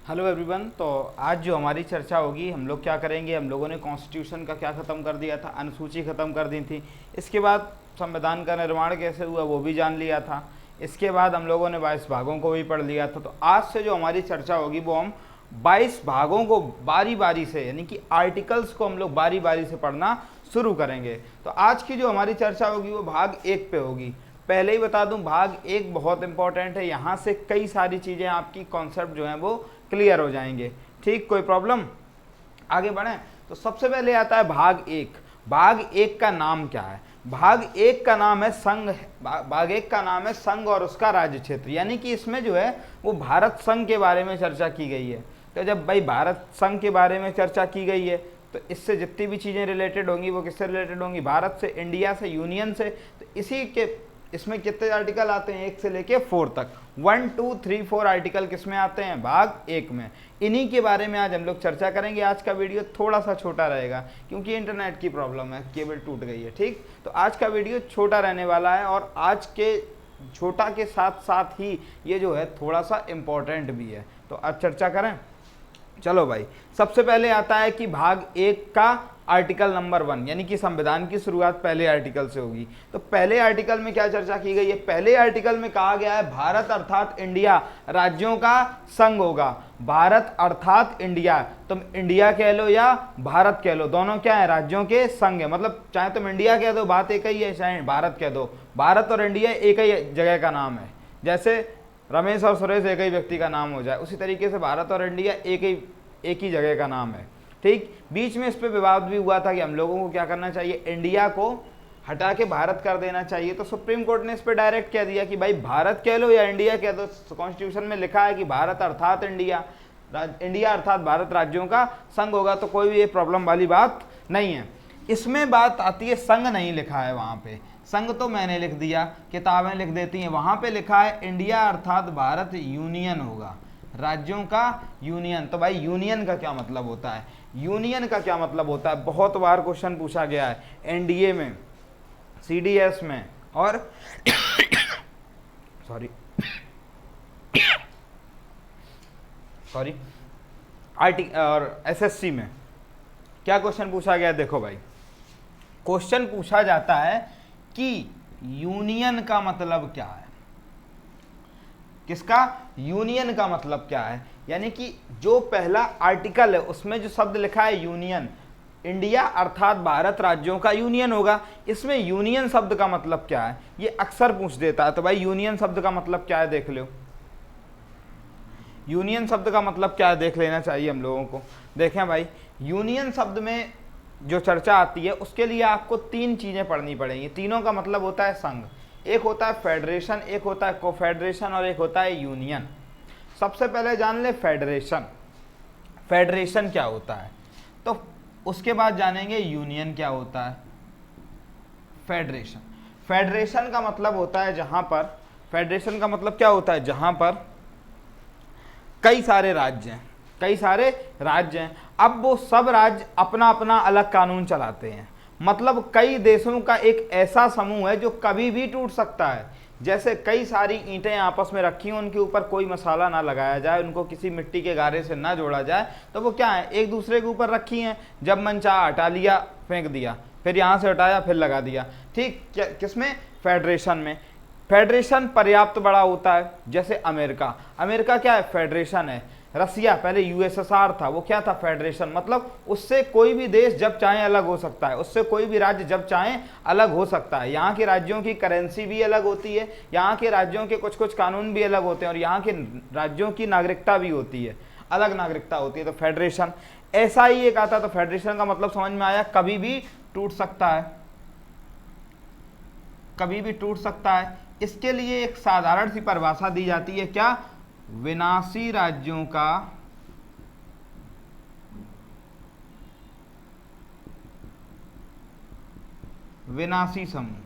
Hello everyone. तो आज जो हमारी चर्चा होगी, हम लोग क्या करेंगे, हम लोगों ने कॉन्स्टिट्यूशन का क्या ख़त्म कर दिया था, अनुसूची ख़त्म कर दी थी। इसके बाद संविधान का निर्माण कैसे हुआ वो भी जान लिया था। इसके बाद हम लोगों ने 22 भागों को भी पढ़ लिया था। तो आज से जो हमारी चर्चा होगी वो हम 22 भागों को बारी बारी से, यानी कि आर्टिकल्स को हम लोग बारी बारी से पढ़ना शुरू करेंगे। तो आज की जो हमारी चर्चा होगी वो भाग 1 पे होगी। पहले ही बता दूं, भाग 1 बहुत इंपॉर्टेंट है। यहाँ से कई सारी चीज़ें, आपकी कॉन्सेप्ट जो हैं वो क्लियर हो जाएंगे। ठीक, कोई प्रॉब्लम? आगे बढ़ें। तो सबसे पहले आता है भाग 1। भाग 1 का नाम क्या है? भाग 1 का नाम है संघ। भाग 1 का नाम है संघ और उसका राज्य क्षेत्र, यानी कि इसमें जो है वो भारत संघ के बारे में चर्चा की गई है। तो जब भाई भारत संघ के बारे में चर्चा की गई है तो इससे जितनी भी चीज़ें रिलेटेड होंगी वो किससे रिलेटेड होंगी? भारत से, इंडिया से, यूनियन से। तो इसी के इसमें कितने आर्टिकल आते हैं? 1 से लेके 4 तक। 1 2 3 4 आर्टिकल किसमें आते हैं? भाग 1 में। इन्हीं के बारे में आज हम लोग चर्चा करेंगे। आज का वीडियो थोड़ा सा छोटा रहेगा क्योंकि इंटरनेट की प्रॉब्लम है, केबल टूट गई है। ठीक, तो आज का वीडियो छोटा रहने वाला है और आज के छोटा के साथ साथ ही ये जो है थोड़ा सा इम्पोर्टेंट भी है। तो आज चर्चा करें। चलो भाई, सबसे पहले आता है कि भाग 1 का आर्टिकल नंबर 1, यानी कि संविधान की शुरुआत पहले आर्टिकल से होगी। तो पहले आर्टिकल में क्या चर्चा की गई है? पहले आर्टिकल में कहा गया है भारत अर्थात इंडिया राज्यों का संघ होगा। भारत अर्थात इंडिया, तुम इंडिया कह लो या भारत कह लो, दोनों क्या है? राज्यों के संघ है। मतलब चाहे तुम इंडिया कह दो, बात एक ही है, चाहे भारत कह दो, भारत और इंडिया एक ही जगह का नाम है। जैसे रमेश और सुरेश एक ही व्यक्ति का नाम हो जाए, उसी तरीके से भारत और इंडिया एक ही जगह का नाम है। ठीक, बीच में इस पे विवाद भी हुआ था कि हम लोगों को क्या करना चाहिए, इंडिया को हटा के भारत कर देना चाहिए। तो सुप्रीम कोर्ट ने इस पे डायरेक्ट कह दिया कि भाई भारत कह लो या इंडिया कह दो। कॉन्स्टिट्यूशन में लिखा है कि भारत अर्थात इंडिया, इंडिया अर्थात भारत राज्यों का संघ होगा। तो कोई भी ये प्रॉब्लम वाली बात नहीं है। इसमें बात आती है, संघ नहीं लिखा है वहाँ पे। संघ तो मैंने लिख दिया, किताबें लिख देती हैं। वहाँ पे लिखा है इंडिया अर्थात भारत यूनियन होगा, राज्यों का यूनियन। तो भाई यूनियन का क्या मतलब होता है? यूनियन का क्या मतलब होता है? बहुत बार क्वेश्चन पूछा गया है एनडीए में, सीडीएस में और सॉरी आरटी और एसएससी में। क्या क्वेश्चन पूछा गया? देखो भाई, क्वेश्चन पूछा जाता है कि यूनियन का मतलब क्या है। किसका? यूनियन का मतलब क्या है? यानी कि जो पहला आर्टिकल है उसमें जो शब्द लिखा है यूनियन, इंडिया अर्थात भारत राज्यों का यूनियन होगा। इसमें यूनियन शब्द का मतलब क्या है ये अक्सर पूछ देता है। तो भाई यूनियन शब्द का मतलब क्या है देख लो। यूनियन शब्द का मतलब क्या है देख लेना चाहिए हम लोगों को। देखें भाई, यूनियन शब्द में जो चर्चा आती है उसके लिए आपको 3 चीजें पढ़नी पड़ेंगी। तीनों का मतलब होता है संघ। एक होता है फेडरेशन, एक होता है कोफेडरेशन और एक होता है यूनियन। सबसे पहले जान ले फेडरेशन। फेडरेशन क्या होता है, तो उसके बाद जानेंगे यूनियन क्या होता है। फेडरेशन, फेडरेशन का मतलब होता है जहां पर, फेडरेशन का मतलब क्या होता है? जहां पर कई सारे राज्य हैं, कई सारे राज्य हैं। अब वो सब राज्य अपना अपना अलग कानून चलाते हैं। मतलब कई देशों का एक ऐसा समूह है जो कभी भी टूट सकता है। जैसे कई सारी ईंटें आपस में रखी हैं, उनके ऊपर कोई मसाला ना लगाया जाए, उनको किसी मिट्टी के गारे से ना जोड़ा जाए, तो वो क्या है? एक दूसरे के ऊपर रखी हैं। जब मन चाहा हटा लिया, फेंक दिया, फिर यहाँ से हटाया, फिर लगा दिया। ठीक, किसमें? फेडरेशन में। फेडरेशन पर्याप्त बड़ा होता है। जैसे अमेरिका, अमेरिका क्या है? फेडरेशन है। रसिया पहले यूएसएसआर था, वो क्या था? फेडरेशन। मतलब उससे कोई भी देश जब चाहे अलग हो सकता है, उससे कोई भी राज्य जब चाहे अलग हो सकता है। यहाँ के राज्यों की करेंसी भी अलग होती है, यहाँ के राज्यों के कुछ कुछ कानून भी अलग होते हैं और यहाँ के राज्यों की नागरिकता भी होती है, अलग नागरिकता होती है। तो फेडरेशन ऐसा ही एक आता। तो फेडरेशन का मतलब समझ में आया, कभी भी टूट सकता है, कभी भी टूट सकता है। इसके लिए एक साधारण सी परिभाषा दी जाती है, क्या? विनाशी राज्यों का विनाशी समूह।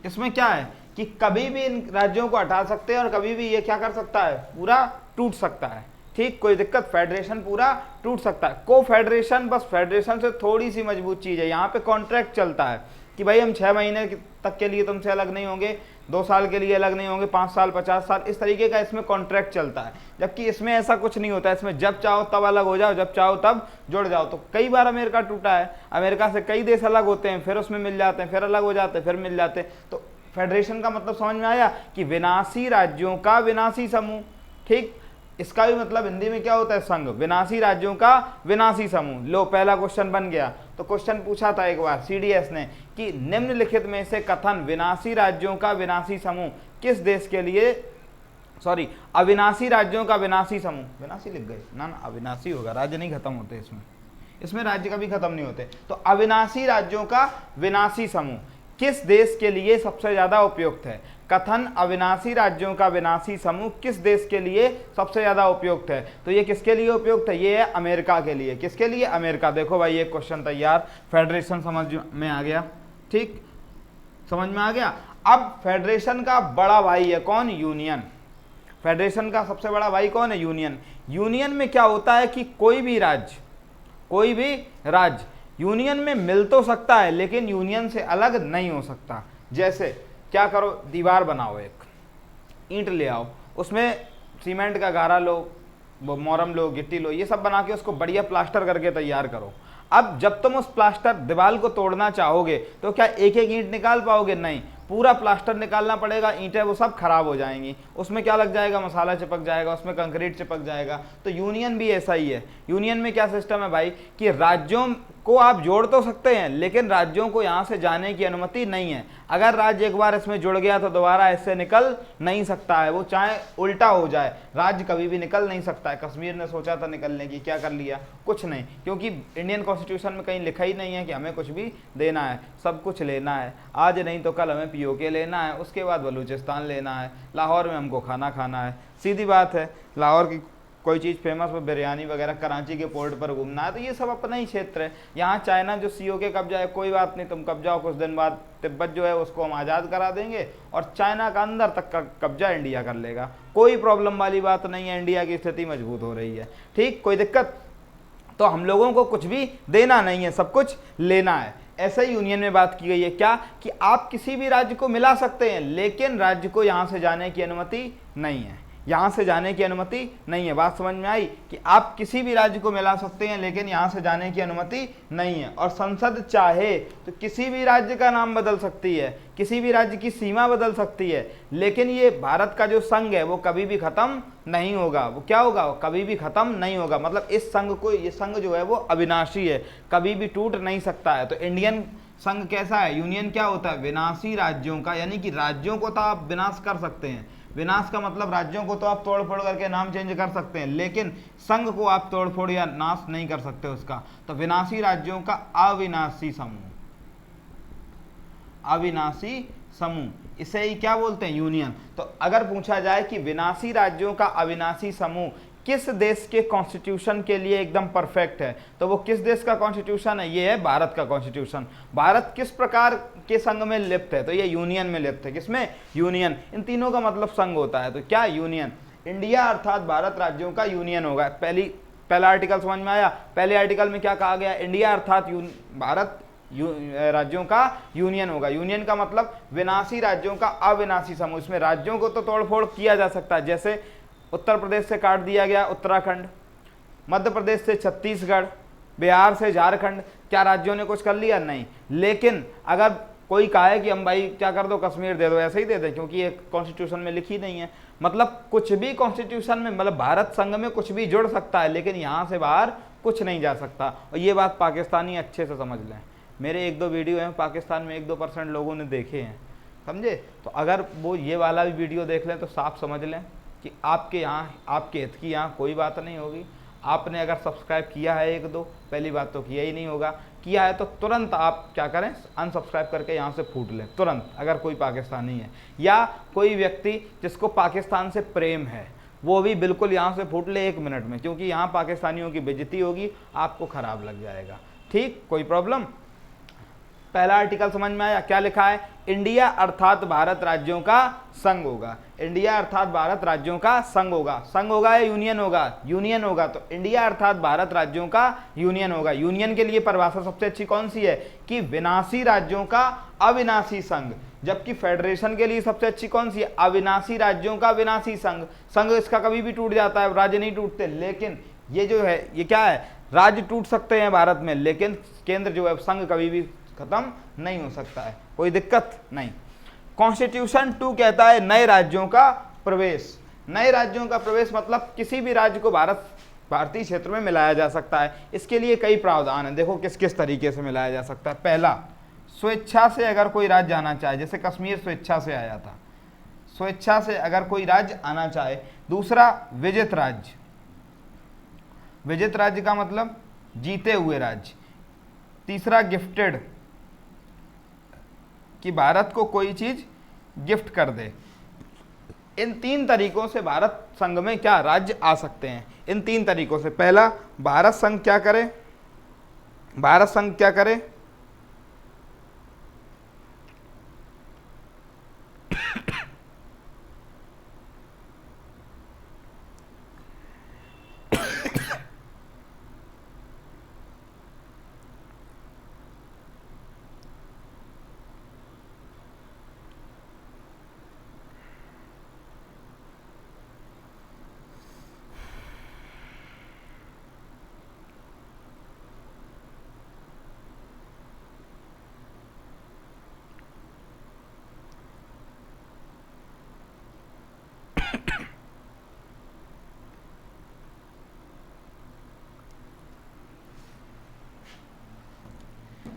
इसमें क्या है कि कभी भी इन राज्यों को हटा सकते हैं और कभी भी ये क्या कर सकता है? पूरा टूट सकता है। ठीक, कोई दिक्कत? फेडरेशन पूरा टूट सकता है। को फेडरेशन बस फेडरेशन से थोड़ी सी मजबूत चीज है। यहाँ पे कॉन्ट्रैक्ट चलता है कि भाई हम 6 महीने तक के लिए तुमसे अलग नहीं होंगे, 2 साल के लिए अलग नहीं होंगे, 5 साल 50 साल, इस तरीके का इसमें कॉन्ट्रैक्ट चलता है। जबकि इसमें ऐसा कुछ नहीं होता है, इसमें जब चाहो तब अलग हो जाओ, जब चाहो तब जुड़ जाओ। तो कई बार अमेरिका टूटा है, अमेरिका से कई देश अलग होते हैं, फिर उसमें मिल जाते हैं, फिर अलग हो जाते हैं, फिर मिल जाते हैं। तो फेडरेशन का मतलब समझ में आया कि विनाशी राज्यों का विनाशी समूह। ठीक, इसका भी मतलब हिंदी में क्या होता है, संघ, विनाशी राज्यों का विनाशी समूह। लो, पहला क्वेश्चन बन गया। तो क्वेश्चन पूछा था एक बार सीडीएस ने कि निम्नलिखित में से कथन विनाशी राज्यों का विनाशी समूह किस देश के लिए, सॉरी, अविनाशी राज्यों का विनाशी समूह, विनाशी लिख गए ना, अविनाशी होगा, राज्य नहीं खत्म होते इसमें राज्य कभी खत्म नहीं होते। तो अविनाशी राज्यों का विनाशी समूह किस देश के लिए सबसे ज्यादा उपयुक्त है। कथन अविनाशी राज्यों का विनाशी समूह किस देश के लिए सबसे ज्यादा उपयुक्त है। तो ये किसके लिए उपयुक्त है, ये है अमेरिका के लिए। किसके लिए, अमेरिका। देखो भाई, ये क्वेश्चन तैयार, फेडरेशन समझ में आ गया। ठीक, समझ में आ गया। अब फेडरेशन का बड़ा भाई है कौन, यूनियन। फेडरेशन का सबसे बड़ा भाई कौन है, यूनियन। यूनियन में क्या होता है कि कोई भी राज्य यूनियन में मिल तो सकता है, लेकिन यूनियन से अलग नहीं हो सकता। जैसे क्या करो, दीवार बनाओ, एक ईंट ले आओ, उसमें सीमेंट का गारा लो, मोरम लो, गिट्टी लो, ये सब बना के उसको बढ़िया प्लास्टर करके तैयार करो। अब जब तुम उस प्लास्टर दीवार को तोड़ना चाहोगे तो क्या एक एक ईंट निकाल पाओगे, नहीं, पूरा प्लास्टर निकालना पड़ेगा। ईंटें वो सब खराब हो जाएंगी, उसमें क्या लग जाएगा, मसाला चिपक जाएगा, उसमें कंक्रीट चिपक जाएगा। तो यूनियन भी ऐसा ही है। यूनियन में क्या सिस्टम है भाई कि राज्यों को आप जोड़ तो सकते हैं, लेकिन राज्यों को यहाँ से जाने की अनुमति नहीं है। अगर राज्य एक बार इसमें जुड़ गया तो दोबारा इससे निकल नहीं सकता है, वो चाहे उल्टा हो जाए, राज्य कभी भी निकल नहीं सकता है। कश्मीर ने सोचा था निकलने की, क्या कर लिया, कुछ नहीं, क्योंकि इंडियन कॉन्स्टिट्यूशन में कहीं लिखा ही नहीं है कि हमें कुछ भी देना है, सब कुछ लेना है। आज नहीं तो कल हमें पीओके लेना है, उसके बाद बलूचिस्तान लेना है, लाहौर में हमको खाना खाना है, सीधी बात है। लाहौर की कोई चीज़ फेमस हो, बिरयानी वगैरह, कराची के पोर्ट पर घूमना है, तो ये सब अपना ही क्षेत्र है। यहाँ चाइना जो सीओके कब्जा है, कोई बात नहीं, तुम कब्जाओ, कुछ दिन बाद तिब्बत जो है उसको हम आज़ाद करा देंगे और चाइना का अंदर तक का कब्जा इंडिया कर लेगा। कोई प्रॉब्लम वाली बात नहीं है, इंडिया की स्थिति मजबूत हो रही है। ठीक, कोई दिक्कत। तो हम लोगों को कुछ भी देना नहीं है, सब कुछ लेना है। ऐसा ही यूनियन में बात की गई है, क्या कि आप किसी भी राज्य को मिला सकते हैं, लेकिन राज्य को यहाँ से जाने की अनुमति नहीं है, यहाँ से जाने की अनुमति नहीं है। बात समझ में आई कि आप किसी भी राज्य को मिला सकते हैं, लेकिन यहाँ से जाने की अनुमति नहीं है। और संसद चाहे तो किसी भी राज्य का नाम बदल सकती है, किसी भी राज्य की सीमा बदल सकती है, लेकिन ये भारत का जो संघ है वो कभी भी खत्म नहीं होगा। वो क्या होगा, वो कभी भी खत्म नहीं होगा। मतलब इस संघ को, ये संघ जो है वो अविनाशी है, कभी भी टूट नहीं सकता है। तो इंडियन संघ कैसा है, यूनियन क्या होता है, विनाशी राज्यों का, यानी कि राज्यों को तो आप विनाश कर सकते हैं। विनाश का मतलब राज्यों को तो आप तोड़ फोड़ करके नाम चेंज कर सकते हैं, लेकिन संघ को आप तोड़ फोड़ या नाश नहीं कर सकते उसका। तो विनाशी राज्यों का अविनाशी समूह, अविनाशी समूह, इसे ही क्या बोलते हैं, यूनियन। तो अगर पूछा जाए कि विनाशी राज्यों का अविनाशी समूह किस देश के कॉन्स्टिट्यूशन के लिए एकदम परफेक्ट है, तो वो किस देश का कॉन्स्टिट्यूशन है, ये है भारत का कॉन्स्टिट्यूशन। भारत किस प्रकार के संघ में लिप्त है, तो ये यूनियन में लिप्त है। किसमें, यूनियन। इन तीनों का मतलब संघ होता है, तो क्या, यूनियन। इंडिया अर्थात भारत राज्यों का यूनियन होगा। पहला आर्टिकल समझ में आया। पहले आर्टिकल में क्या कहा गया, इंडिया अर्थात भारत राज्यों का यूनियन होगा। यूनियन का मतलब विनाशी राज्यों का अविनाशी समूह। इसमें राज्यों को तो तोड़फोड़ किया जा सकता है, जैसे उत्तर प्रदेश से काट दिया गया उत्तराखंड, मध्य प्रदेश से छत्तीसगढ़, बिहार से झारखंड। क्या राज्यों ने कुछ कर लिया, नहीं। लेकिन अगर कोई कहे कि हम भाई क्या कर दो, कश्मीर दे दो, ऐसे ही दे दे, क्योंकि ये कॉन्स्टिट्यूशन में लिखी नहीं है। मतलब कुछ भी कॉन्स्टिट्यूशन में, मतलब भारत संघ में कुछ भी जुड़ सकता है, लेकिन यहाँ से बाहर कुछ नहीं जा सकता। और ये बात पाकिस्तानी अच्छे से समझ लें। मेरे 1-2 वीडियो हैं पाकिस्तान में, 1-2% लोगों ने देखे हैं, समझे। तो अगर वो ये वाला भी वीडियो देख लें तो साफ समझ लें कि आपके यहाँ, आपके हित की यहाँ कोई बात नहीं होगी। आपने अगर सब्सक्राइब किया है 1-2, पहली बात तो किया ही नहीं होगा, किया है तो तुरंत आप क्या करें, अनसब्सक्राइब करके यहाँ से फूट लें तुरंत। अगर कोई पाकिस्तानी है या कोई व्यक्ति जिसको पाकिस्तान से प्रेम है, वो भी बिल्कुल यहाँ से फूट ले 1 मिनट में, क्योंकि यहाँ पाकिस्तानियों की बेइज्जती होगी, आपको खराब लग जाएगा। ठीक, कोई प्रॉब्लम। पहला आर्टिकल समझ में आया, क्या लिखा है, इंडिया अर्थात भारत राज्यों का संघ होगा। इंडिया अर्थात भारत राज्यों का संघ होगा। संघ होगा या यूनियन होगा, यूनियन होगा। तो इंडिया अर्थात भारत राज्यों का यूनियन होगा। यूनियन के लिए परिभाषा सबसे अच्छी कौन सी है कि विनाशी राज्यों का अविनाशी संघ। जबकि फेडरेशन के लिए सबसे अच्छी कौन सी है, अविनाशी राज्यों का विनाशी संघ। संघ इसका कभी भी टूट जाता है, राज्य नहीं टूटते, लेकिन ये जो है ये क्या है, राज्य टूट सकते हैं भारत में, लेकिन केंद्र जो है संघ कभी भी खत्म नहीं हो सकता है, कोई दिक्कत नहीं। कॉन्स्टिट्यूशन 2 कहता है नए राज्यों का प्रवेश। नए राज्यों का प्रवेश मतलब किसी भी राज्य को भारतीय क्षेत्र में मिलाया जा सकता है। इसके लिए कई प्रावधान हैं, देखो किस किस तरीके से मिलाया जा सकता है। पहला, स्वेच्छा से अगर कोई राज्य आना चाहे, जैसे कश्मीर स्वेच्छा से आया था, स्वेच्छा से अगर कोई राज्य आना चाहे। दूसरा, विजित राज्य। विजित राज्य का मतलब जीते हुए राज्य। तीसरा, गिफ्टेड, कि भारत को कोई चीज गिफ्ट कर दे। इन 3 तरीकों से भारत संघ में क्या राज्य आ सकते हैं, इन 3 तरीकों से। पहला, भारत संघ क्या करे, भारत संघ क्या करे,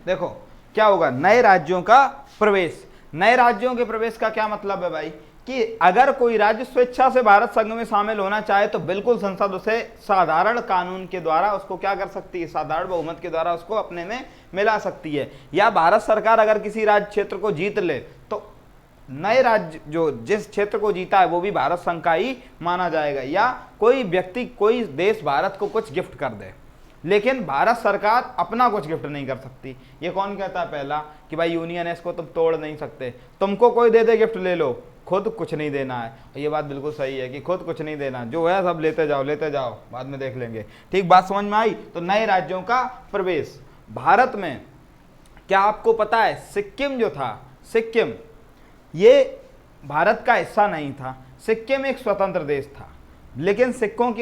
देखो क्या होगा, नए राज्यों का प्रवेश। नए राज्यों के प्रवेश का क्या मतलब है भाई, कि अगर कोई राज्य स्वेच्छा से भारत संघ में शामिल होना चाहे तो बिल्कुल संसद उसे साधारण कानून के द्वारा उसको क्या कर सकती है, साधारण बहुमत के द्वारा उसको अपने में मिला सकती है। या भारत सरकार अगर किसी राज्य क्षेत्र को जीत ले तो नए राज्य जो जिस क्षेत्र को जीता है वो भी भारत संघ का ही माना जाएगा। या कोई व्यक्ति, कोई देश भारत को कुछ गिफ्ट कर दे, लेकिन भारत सरकार अपना कुछ गिफ्ट नहीं कर सकती। ये कौन कहता है, पहला, कि भाई यूनियन है, इसको तुम तोड़ नहीं सकते, तुमको कोई दे दे गिफ्ट ले लो, खुद कुछ नहीं देना है। और ये बात बिल्कुल सही है कि खुद कुछ नहीं देना, जो है सब लेते जाओ, बाद में देख लेंगे। ठीक, बात समझ में आई। तो नए राज्यों का प्रवेश भारत में, क्या आपको पता है सिक्किम जो था, सिक्किम ये भारत का हिस्सा नहीं था, सिक्किम एक स्वतंत्र देश था। लेकिन सिक्किम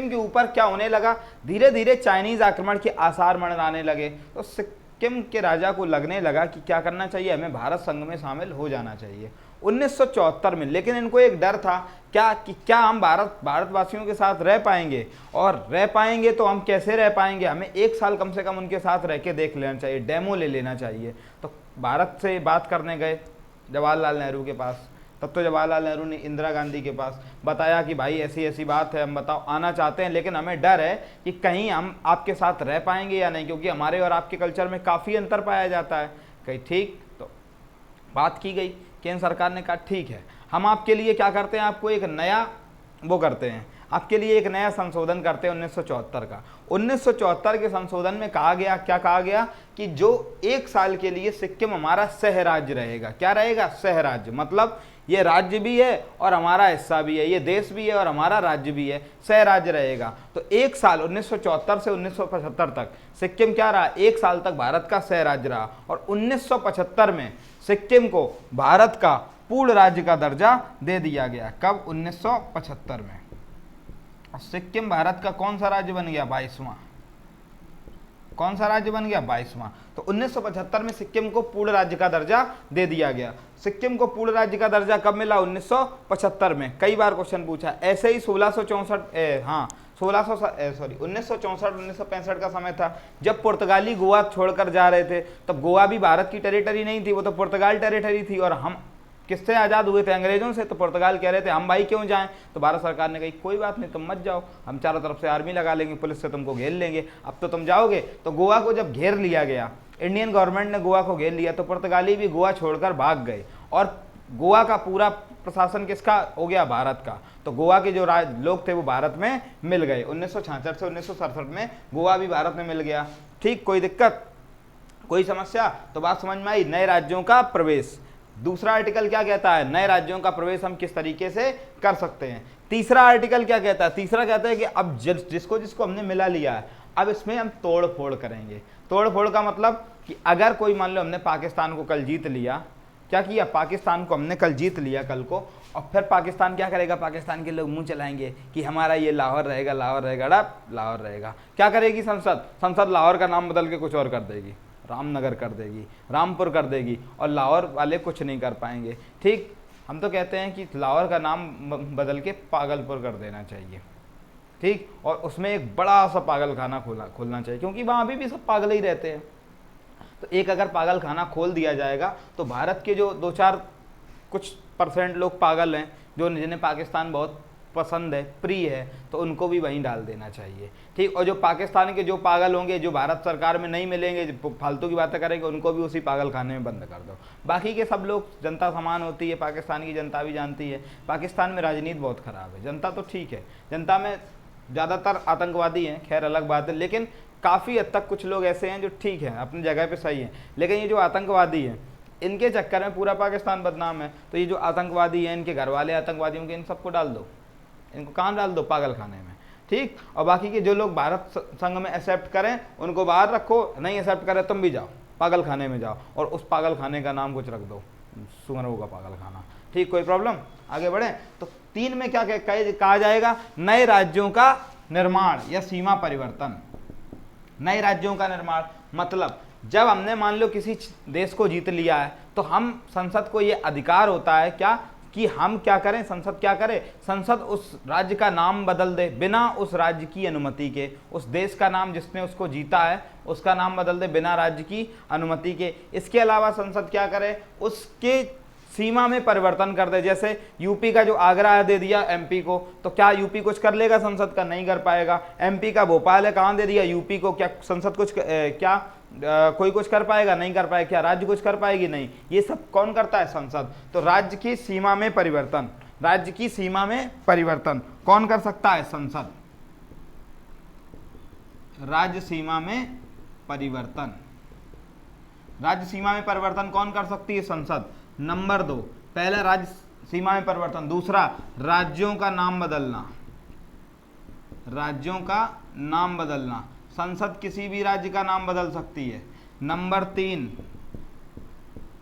के ऊपर क्या होने लगा, धीरे धीरे चाइनीज आक्रमण के आसार मंडराने लगे। तो सिक्किम के राजा को लगने लगा कि क्या करना चाहिए, हमें भारत संघ में शामिल हो जाना चाहिए 1974 में। लेकिन इनको एक डर था क्या हम भारतवासियों के साथ रह पाएंगे, और रह पाएंगे तो हम कैसे रह पाएंगे, हमें 1 साल कम से कम उनके साथ रह के देख लेना चाहिए, डेमो ले लेना चाहिए। तो भारत से बात करने गए जवाहरलाल नेहरू के पास। तब तो जवाहरलाल नेहरू ने इंदिरा गांधी के पास बताया कि भाई ऐसी ऐसी बात है, हम बताओ आना चाहते हैं, लेकिन हमें डर है कि कहीं हम आपके साथ रह पाएंगे या नहीं, क्योंकि हमारे और आपके कल्चर में काफ़ी अंतर पाया जाता है। कहीं ठीक, तो बात की गई, केंद्र सरकार ने कहा ठीक है, हम आपके लिए क्या करते हैं, आपको एक नया वो करते हैं, आपके लिए एक नया संशोधन करते हैं 1974 का। 1974 के संशोधन में कहा गया, क्या कहा गया, कि जो 1 साल के लिए सिक्किम हमारा सह राज्य रहेगा। क्या रहेगा, सह राज्य, मतलब ये राज्य भी है और हमारा हिस्सा भी है, ये देश भी है और हमारा राज्य भी है, सह राज्य रहेगा। तो 1 साल 1974 से 1975 तक सिक्किम क्या रहा, 1 साल तक भारत का सह राज्य रहा। और 1975 में सिक्किम को भारत का पूर्ण राज्य का दर्जा दे दिया गया। कब, 1975 में। और सिक्किम भारत का कौन सा राज्य बन गया, 22वां। कौन सा राज्य बन गया, 22वां। तो 1975 में सिक्किम को पूर्ण राज्य का दर्जा दे दिया गया। सिक्किम को पूर्ण राज्य का दर्जा कब मिला, 1975 में। कई बार क्वेश्चन पूछा। ऐसे ही 1964-1965 का समय था जब पुर्तगाली गोवा छोड़कर जा रहे थे। तब गोवा भी भारत की टेरिटरी नहीं थी, वो तो पुर्तगाल टेरिटरी थी। और हम किससे आज़ाद हुए थे, अंग्रेजों से। तो पुर्तगाल कह रहे थे हम भाई क्यों जाएं, तो भारत सरकार ने कही कोई बात नहीं, तुम मत जाओ, हम चारों तरफ से आर्मी लगा लेंगे, पुलिस से तुमको घेर लेंगे, अब तो तुम जाओगे। तो गोवा को जब घेर लिया गया, इंडियन गवर्नमेंट ने गोवा को घेर लिया, तो पुर्तगाली भी गोवा छोड़कर भाग गए और गोवा का पूरा प्रशासन किसका हो गया, भारत का। तो गोवा के जो लोग थे वो भारत में मिल गए। 1966 से 1967 में गोवा भी भारत में मिल गया। ठीक, कोई दिक्कत, कोई समस्या, तो बात समझ में आई। नए राज्यों का प्रवेश। दूसरा आर्टिकल क्या कहता है, नए राज्यों का प्रवेश हम किस तरीके से कर सकते हैं। तीसरा आर्टिकल क्या कहता है, तीसरा कहता है कि अब जिसको जिसको हमने मिला लिया है, अब इसमें हम तोड़ फोड़ करेंगे। तोड़ फोड़ का मतलब कि अगर कोई, मान लो हमने पाकिस्तान को कल जीत लिया, क्या किया, पाकिस्तान को हमने कल जीत लिया कल को, और फिर पाकिस्तान क्या करेगा, पाकिस्तान के लोग मुंह चलाएंगे कि हमारा ये लाहौर रहेगा, लाहौर रहेगा, लाहौर रहेगा। क्या करेगी संसद, संसद लाहौर का नाम बदल के कुछ और कर देगी, रामनगर कर देगी, रामपुर कर देगी, और लाहौर वाले कुछ नहीं कर पाएंगे। ठीक, हम तो कहते हैं कि लाहौर का नाम बदल के पागलपुर कर देना चाहिए। ठीक, और उसमें एक बड़ा सा पागल खाना खोलना चाहिए, क्योंकि वहाँ अभी भी सब पागल ही रहते हैं। तो एक अगर पागल खाना खोल दिया जाएगा तो भारत के जो 2-4 कुछ % लोग पागल हैं, जो जिन्हें पाकिस्तान बहुत पसंद है, प्रिय है, तो उनको भी वहीं डाल देना चाहिए। ठीक, और जो पाकिस्तान के जो पागल होंगे, जो भारत सरकार में नहीं मिलेंगे, जो फालतू की बातें करेंगे, उनको भी उसी पागल खाने में बंद कर दो। बाकी के सब लोग, जनता समान होती है, पाकिस्तान की जनता भी जानती है, पाकिस्तान में राजनीति बहुत ख़राब है। जनता तो ठीक है, जनता में ज़्यादातर आतंकवादी हैं, खैर अलग बात है, लेकिन काफ़ी हद तक कुछ लोग ऐसे हैं जो ठीक हैं, अपनी जगह पे सही हैं। लेकिन ये जो आतंकवादी हैं, इनके चक्कर में पूरा पाकिस्तान बदनाम है। तो ये जो आतंकवादी हैं, इनके घर वाले आतंकवादी होंगे, इन सबको डाल दो, इनको कहाँ डाल दो, पागल खाने में। ठीक, और बाकी के जो लोग भारत संघ में एक्सेप्ट करें उनको बाहर रखो, नहीं एक्सेप्ट करें तुम भी जाओ पागल खाने में जाओ, और उस पागल खाने का नाम कुछ रख दो, सुअरों का पागल खाना। ठीक, कोई प्रॉब्लम, आगे बढ़े। तो 3 में क्या कहा जाएगा, नए राज्यों का निर्माण या सीमा परिवर्तन। नए राज्यों का निर्माण मतलब जब हमने मान लो किसी देश को जीत लिया है, तो हम संसद को ये अधिकार होता है क्या, कि हम क्या करें, संसद क्या करे, संसद उस राज्य का नाम बदल दे बिना उस राज्य की अनुमति के। उस देश का नाम जिसने उसको जीता है उसका नाम बदल दे बिना राज्य की अनुमति के। इसके अलावा संसद क्या करे, उसके सीमा में परिवर्तन कर दे। जैसे यूपी का जो आगरा दे दिया एमपी को, तो क्या यूपी कुछ कर लेगा संसद का, नहीं कर पाएगा। एमपी का भोपाल है, कहाँ दे दिया, यूपी को, क्या संसद कुछ कोई कुछ कर पाएगा, नहीं कर पाएगा। क्या राज्य कुछ कर पाएगी, नहीं। ये सब कौन करता है, संसद। तो राज्य की सीमा में परिवर्तन, राज्य की सीमा में परिवर्तन कौन कर सकता है, संसद। राज्य सीमा में परिवर्तन, राज्य सीमा में परिवर्तन कौन कर सकती है, संसद। नंबर 2, पहला राज्य सीमा में परिवर्तन, दूसरा राज्यों का नाम बदलना, राज्यों का नाम बदलना, संसद किसी भी राज्य का नाम बदल सकती है। नंबर 3,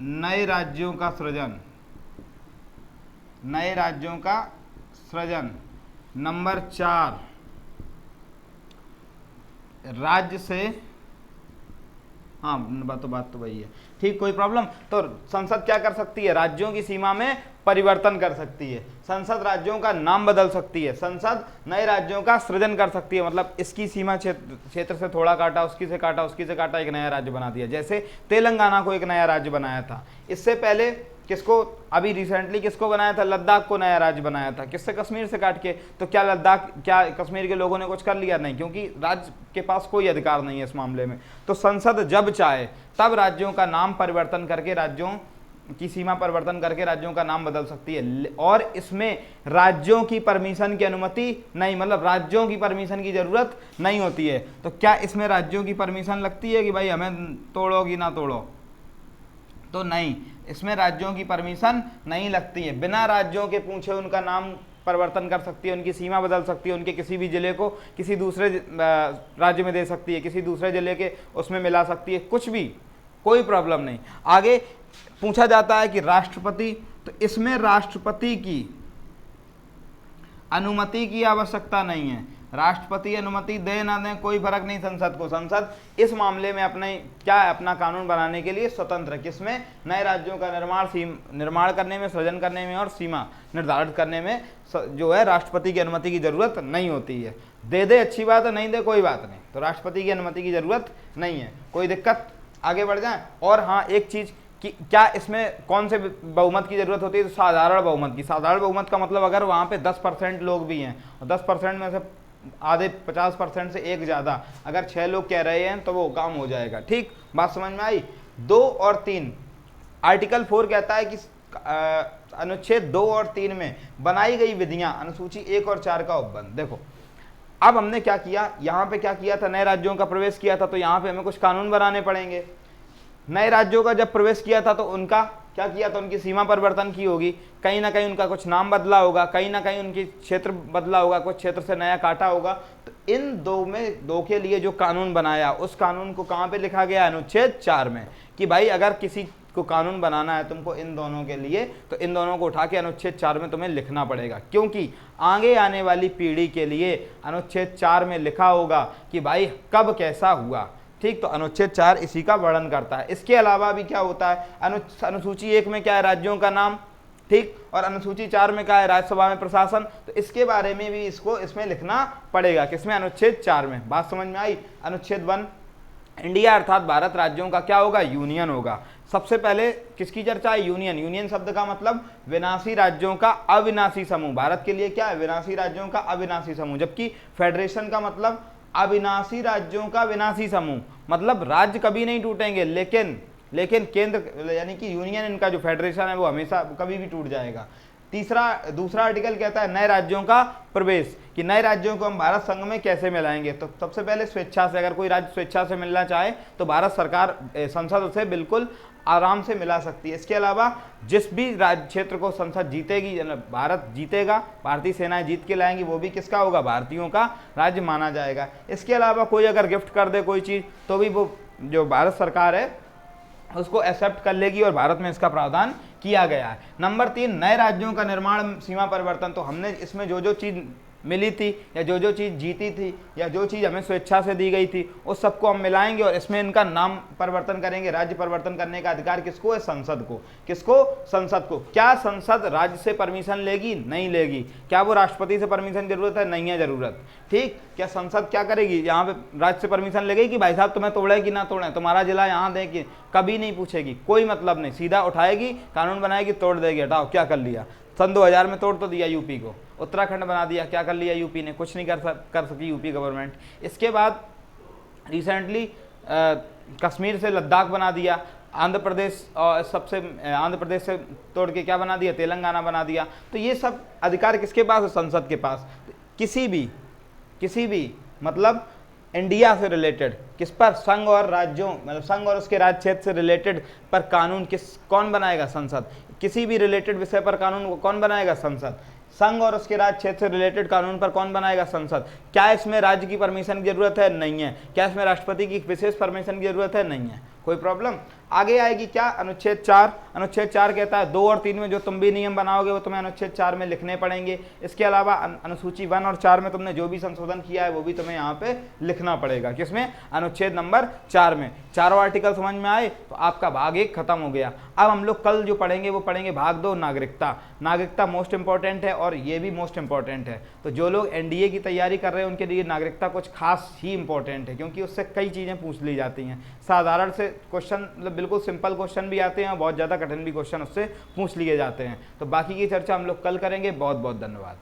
नए राज्यों का सृजन, नए राज्यों का सृजन। नंबर 4, राज्य से, हाँ बात तो वही है। ठीक, कोई प्रॉब्लम। तो संसद क्या कर सकती है, राज्यों की सीमा में परिवर्तन कर सकती है, संसद राज्यों का नाम बदल सकती है, संसद नए राज्यों का सृजन कर सकती है। मतलब इसकी सीमा क्षेत्र से थोड़ा काटा, उसकी से काटा, उसकी से काटा, एक नया राज्य बना दिया। जैसे तेलंगाना को एक नया राज्य बनाया था। इससे पहले किसको, अभी रिसेंटली किसको बनाया था, लद्दाख को नया राज्य बनाया था। किससे, कश्मीर से काट के। तो क्या लद्दाख, क्या कश्मीर के लोगों ने कुछ कर लिया, नहीं, क्योंकि राज्य के पास कोई अधिकार नहीं है इस मामले में। तो संसद जब चाहे तब राज्यों का नाम परिवर्तन करके, राज्यों की सीमा परिवर्तन करके राज्यों का नाम बदल सकती है। और इसमें राज्यों की परमिशन की अनुमति नहीं, मतलब राज्यों की परमिशन की जरूरत नहीं होती है। तो क्या इसमें राज्यों की परमिशन लगती है कि भाई हमें तोड़ो कि ना तोड़ो, तो नहीं, इसमें राज्यों की परमिशन नहीं लगती है। बिना राज्यों के पूछे उनका नाम परिवर्तन कर सकती है, उनकी सीमा बदल सकती है, उनके किसी भी जिले को किसी दूसरे राज्य में दे सकती है, किसी दूसरे जिले के उसमें मिला सकती है, कुछ भी, कोई प्रॉब्लम नहीं। आगे पूछा जाता है कि राष्ट्रपति, तो इसमें राष्ट्रपति की अनुमति की आवश्यकता नहीं है। राष्ट्रपति अनुमति दे ना दें कोई फर्क नहीं संसद को। संसद इस मामले में अपने क्या है, अपना कानून बनाने के लिए स्वतंत्र है। किसमें, नए राज्यों का निर्माण करने में, सृजन करने में और सीमा निर्धारित करने में जो है राष्ट्रपति की अनुमति की जरूरत नहीं होती है। दे दे अच्छी बात है, नहीं दे कोई बात नहीं। तो राष्ट्रपति की अनुमति की जरूरत नहीं है, कोई दिक्कत। आगे बढ़ जाए। और हाँ, एक चीज कि क्या इसमें कौन से बहुमत की जरूरत होती है, तो साधारण बहुमत की। साधारण बहुमत का मतलब अगर वहां पे 10% लोग भी हैं और 10% में से आधे 50% से एक ज़्यादा, अगर 6 लोग कह रहे हैं तो वो काम हो जाएगा। ठीक, बात समझ में आई। 2 और 3, आर्टिकल 4 कहता है कि अनुच्छेद 2 और 3 में बनाई गई विधियां, अनुसूची 1 और 4 का उपबंध। देखो अब हमने क्या किया, यहाँ पे क्या किया था, नए राज्यों का प्रवेश किया था, तो यहाँ पे हमें कुछ कानून बनाने पड़ेंगे। नए राज्यों का जब प्रवेश किया था तो उनका क्या किया था, उनकी सीमा परिवर्तन की होगी, कहीं ना कहीं उनका कुछ नाम बदला होगा, कहीं ना कहीं उनकी क्षेत्र बदला होगा, कुछ क्षेत्र से नया काटा होगा। तो इन दो के लिए जो कानून बनाया, उस कानून को कहाँ पे लिखा गया, अनुच्छेद 4 में, कि भाई अगर किसी को कानून बनाना है तुमको इन दोनों के लिए, तो इन दोनों को उठा के अनुच्छेद 4 में तुम्हें लिखना पड़ेगा, क्योंकि आगे आने वाली पीढ़ी के लिए अनुच्छेद 4 में लिखा होगा कि भाई कब कैसा हुआ। ठीक, तो अनुच्छेद 4 इसी का वर्णन करता है। इसके अलावा भी क्या होता है, अनुसूची 1 में क्या है, राज्यों का नाम, ठीक, और अनुसूची 4 में क्या है, राज्यसभा में प्रशासन। तो इसके बारे में भी इसको इसमें लिखना पड़ेगा, किसमें, अनुच्छेद 4 में। बात समझ में आई। अनुच्छेद 1, इंडिया अर्थात भारत राज्यों का क्या होगा, यूनियन होगा। सबसे पहले किसकी चर्चा है, यूनियन। यूनियन शब्द का मतलब विनाशी राज्यों का अविनाशी समूह। भारत के लिए क्या है, विनाशी राज्यों का अविनाशी समूह, जबकि फेडरेशन का मतलब अविनाशी राज्यों का विनाशी समूह, मतलब राज्य कभी नहीं टूटेंगे, लेकिन केंद्र यानी कि यूनियन, इनका जो फेडरेशन है वो हमेशा कभी भी टूट जाएगा। दूसरा आर्टिकल कहता है नए राज्यों का प्रवेश, कि नए राज्यों को हम भारत संघ में कैसे मिलाएंगे। तो सबसे पहले स्वेच्छा से, अगर कोई राज्य स्वेच्छा से मिलना चाहे तो भारत सरकार, संसद उसे बिल्कुल आराम से मिला सकती है। इसके अलावा जिस भी राज्य क्षेत्र को संसद जीतेगी, भारत जीतेगा, भारतीय सेनाएं जीत के लाएंगी, वो भी किसका होगा, भारतीयों का राज्य माना जाएगा। इसके अलावा कोई अगर गिफ्ट कर दे कोई चीज़, तो भी वो जो भारत सरकार है उसको एक्सेप्ट कर लेगी, और भारत में इसका प्रावधान किया गया है। नंबर 3, नए राज्यों का निर्माण, सीमा परिवर्तन। तो हमने इसमें जो चीज़ मिली थी या जो चीज़ जीती थी या जो चीज़ हमें स्वेच्छा से दी गई थी, उस सबको हम मिलाएंगे और इसमें इनका नाम परिवर्तन करेंगे। राज्य परिवर्तन करने का अधिकार किसको है, संसद को। किसको, संसद को। क्या संसद राज्य से परमिशन लेगी, नहीं लेगी। क्या वो राष्ट्रपति से परमिशन जरूरत है, नहीं है जरूरत। ठीक, क्या संसद क्या करेगी, यहाँ पे राज्य से परमिशन लेगी कि भाई साहब तुम्हें तोड़े कि ना तोड़े, तुम्हारा जिला यहाँ दे कि, कभी नहीं पूछेगी, कोई मतलब नहीं, सीधा उठाएगी, कानून बनाएगी, तोड़ देगी, हटाओ, क्या कर लिया। सन 2000 में तोड़ तो दिया यूपी को, उत्तराखंड बना दिया, क्या कर लिया यूपी ने, कुछ नहीं कर सकी यूपी गवर्नमेंट। इसके बाद रिसेंटली कश्मीर से लद्दाख बना दिया, आंध्र प्रदेश आंध्र प्रदेश से तोड़ के क्या बना दिया, तेलंगाना बना दिया। तो ये सब अधिकार किसके पास है, संसद के पास। किसी भी मतलब इंडिया से रिलेटेड, किस पर, संघ और राज्यों, मतलब संघ और उसके राज्य क्षेत्र से रिलेटेड पर कानून कौन बनाएगा, संसद। किसी भी रिलेटेड विषय पर कानून कौन बनाएगा, संसद। संघ और उसके राज्य क्षेत्र से रिलेटेड कानून पर कौन बनाएगा, संसद। क्या इसमें राज्य की परमिशन की जरूरत है, नहीं है। क्या इसमें राष्ट्रपति की विशेष परमिशन की जरूरत है, नहीं है, कोई प्रॉब्लम। आगे आएगी क्या, अनुच्छेद 4। अनुच्छेद 4 कहता है 2 और 3 में जो तुम भी नियम बनाओगे वो तुम्हें अनुच्छेद 4 में लिखने पड़ेंगे। इसके अलावा अनुसूची 1 और 4 में तुमने जो भी संशोधन किया है वो भी तुम्हें यहाँ पे लिखना पड़ेगा, किसमें, अनुच्छेद नंबर 4 में। चारों आर्टिकल समझ में आए तो आपका भाग 1 खत्म हो गया। अब हम लोग कल जो पढ़ेंगे वो पढ़ेंगे भाग 2, नागरिकता। नागरिकता मोस्ट इंपॉर्टेंट है और ये भी मोस्ट इंपॉर्टेंट है। तो जो लोग एनडीए की तैयारी कर रहे हैं उनके लिए नागरिकता कुछ खास ही इंपॉर्टेंट है, क्योंकि उससे कई चीज़ें पूछ ली जाती हैं। साधारण से क्वेश्चन, मतलब बिल्कुल सिंपल क्वेश्चन भी आते हैं और बहुत ज़्यादा कठिन भी क्वेश्चन उससे पूछ लिए जाते हैं। तो बाकी की चर्चा हम लोग कल करेंगे। बहुत बहुत धन्यवाद।